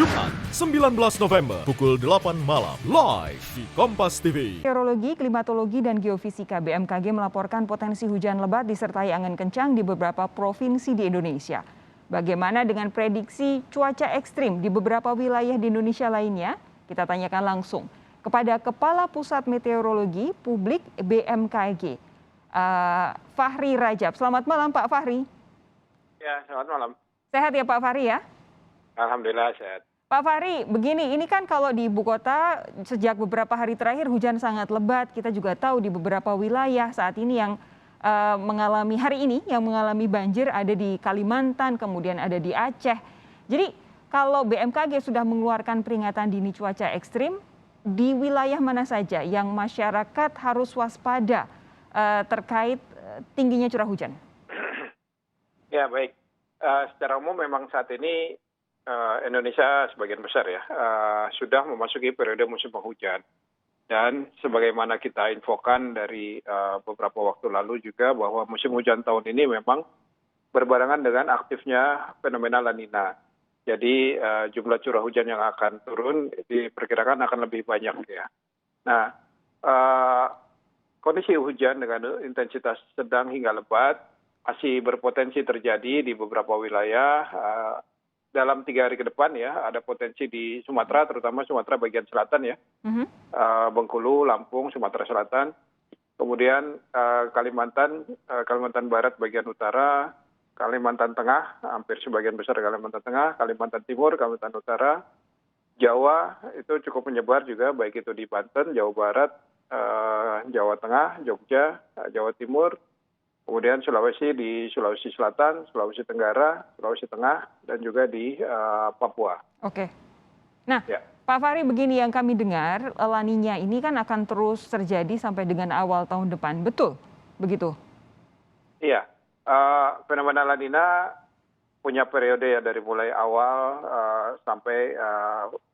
Jumat 19 November pukul 8 malam live di Kompas TV. Meteorologi, Klimatologi, dan Geofisika BMKG melaporkan potensi hujan lebat disertai angin kencang di beberapa provinsi di Indonesia. Bagaimana dengan prediksi cuaca ekstrim di beberapa wilayah di Indonesia lainnya? Kita tanyakan langsung kepada Kepala Pusat Meteorologi Publik BMKG, Fahri Rajab. Selamat malam Pak Fahri. Ya, selamat malam. Sehat ya Pak Fahri ya? Alhamdulillah sehat. Pak Fahri, begini, ini kan kalau di ibu kota sejak beberapa hari terakhir hujan sangat lebat. Kita juga tahu di beberapa wilayah saat ini yang mengalami banjir ada di Kalimantan, kemudian ada di Aceh. Jadi kalau BMKG sudah mengeluarkan peringatan dini cuaca ekstrim, di wilayah mana saja yang masyarakat harus waspada terkait tingginya curah hujan? Ya, baik. Secara umum memang saat ini Indonesia sebagian besar ya sudah memasuki periode musim penghujan. Dan sebagaimana kita infokan dari beberapa waktu lalu juga bahwa musim hujan tahun ini memang berbarengan dengan aktifnya fenomena La Nina. Jadi jumlah curah hujan yang akan turun diperkirakan akan lebih banyak ya. Nah, kondisi hujan dengan intensitas sedang hingga lebat masih berpotensi terjadi di beberapa wilayah dalam 3 hari ke depan ya. Ada potensi di Sumatera, terutama Sumatera bagian selatan ya, Bengkulu, Lampung, Sumatera Selatan, kemudian Kalimantan Barat bagian utara, Kalimantan Tengah, hampir sebagian besar Kalimantan Tengah, Kalimantan Timur, Kalimantan Utara, Jawa itu cukup menyebar juga, baik itu di Banten, Jawa Barat, Jawa Tengah, Jogja, Jawa Timur, kemudian Sulawesi di Sulawesi Selatan, Sulawesi Tenggara, Sulawesi Tengah, dan juga di Papua. Oke. Nah, Ya. Pak Fahri, begini yang kami dengar, La Nina ini kan akan terus terjadi sampai dengan awal tahun depan. Betul? Begitu? Iya. Fenomena La Nina punya periode ya dari mulai awal sampai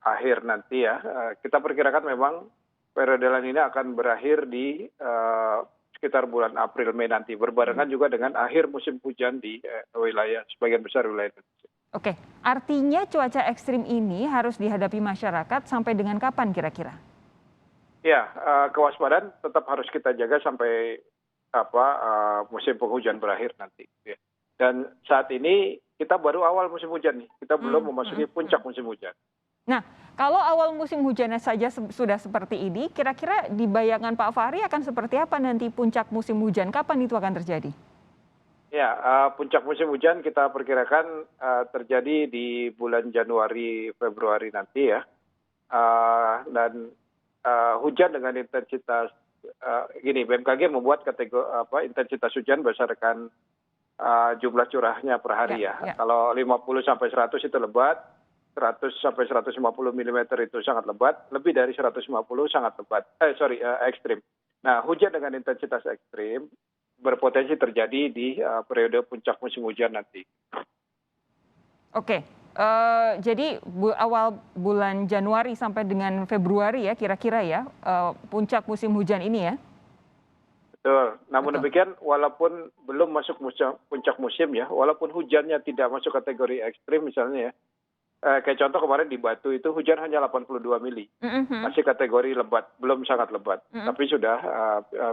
akhir nanti ya. Kita perkirakan memang periode La Nina akan berakhir di sekitar bulan April Mei nanti, berbarengan juga dengan akhir musim hujan di wilayah sebagian besar wilayah Indonesia. Oke, artinya cuaca ekstrim ini harus dihadapi masyarakat sampai dengan kapan kira-kira? Ya, kewaspadaan tetap harus kita jaga sampai musim penghujan berakhir nanti. Ya. Dan saat ini kita baru awal musim hujan nih, kita belum memasuki puncak musim hujan. Nah, kalau awal musim hujannya saja sudah seperti ini, kira-kira di bayangan Pak Fahri akan seperti apa nanti puncak musim hujan? Kapan itu akan terjadi? Ya, puncak musim hujan kita perkirakan terjadi di bulan Januari, Februari nanti ya. Dan hujan dengan intensitas, BMKG membuat kategori intensitas hujan berdasarkan jumlah curahnya per hari ya. Kalau 50 sampai 100 itu lebat, 100 sampai 150 mm itu sangat lebat, lebih dari 150 sangat lebat, ekstrim. Nah, hujan dengan intensitas ekstrim berpotensi terjadi di periode puncak musim hujan nanti. Oke, jadi awal bulan Januari sampai dengan Februari ya kira-kira ya, puncak musim hujan ini ya? Betul. Namun demikian, walaupun belum masuk puncak musim ya, walaupun hujannya tidak masuk kategori ekstrim misalnya ya, kayak contoh kemarin di Batu itu hujan hanya 82 mili, masih kategori lebat, belum sangat lebat, tapi sudah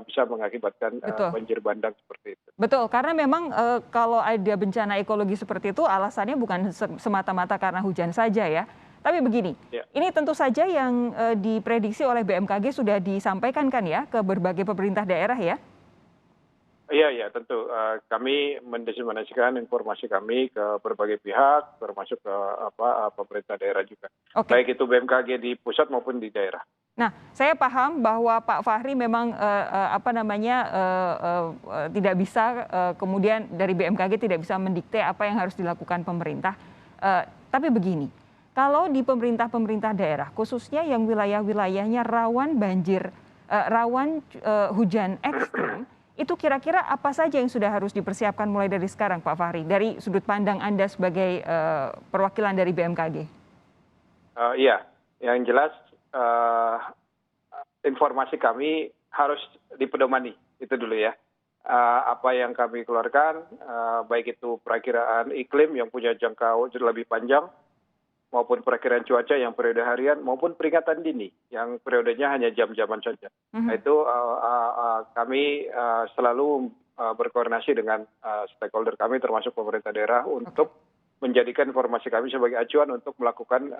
bisa mengakibatkan banjir bandang seperti itu. Betul, karena memang kalau ada bencana ekologi seperti itu alasannya bukan semata-mata karena hujan saja ya. Tapi begini, ini tentu saja yang diprediksi oleh BMKG sudah disampaikan kan ya ke berbagai pemerintah daerah ya? Iya, tentu. Kami mendiseminasikan informasi kami ke berbagai pihak, termasuk ke pemerintah daerah juga. Baik itu BMKG di pusat maupun di daerah. Nah, saya paham bahwa Pak Fahri memang tidak bisa kemudian dari BMKG tidak bisa mendikte apa yang harus dilakukan pemerintah. Tapi begini, kalau di pemerintah daerah, khususnya yang wilayah-wilayahnya rawan banjir, rawan hujan ekstrim, itu kira-kira apa saja yang sudah harus dipersiapkan mulai dari sekarang Pak Fahri, dari sudut pandang Anda sebagai perwakilan dari BMKG? Iya, yang jelas informasi kami harus dipedomani, itu dulu ya. Apa yang kami keluarkan, baik itu perakiraan iklim yang punya jangkauan lebih panjang, maupun perakiraan cuaca yang periode harian maupun peringatan dini yang periodenya hanya jam-jaman saja. Nah, itu kami selalu berkoordinasi dengan stakeholder kami termasuk pemerintah daerah untuk menjadikan informasi kami sebagai acuan untuk melakukan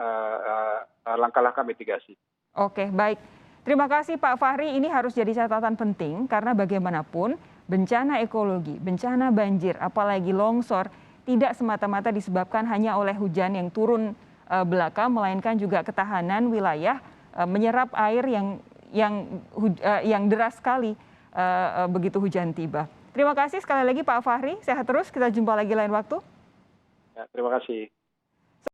langkah-langkah mitigasi. Oke, baik. Terima kasih Pak Fahri. Ini harus jadi catatan penting karena bagaimanapun bencana ekologi, bencana banjir, apalagi longsor tidak semata-mata disebabkan hanya oleh hujan yang turun belaka, melainkan juga ketahanan wilayah menyerap air yang deras sekali begitu hujan tiba. Terima kasih sekali lagi Pak Fahri. Sehat terus. Kita jumpa lagi lain waktu. Ya, terima kasih.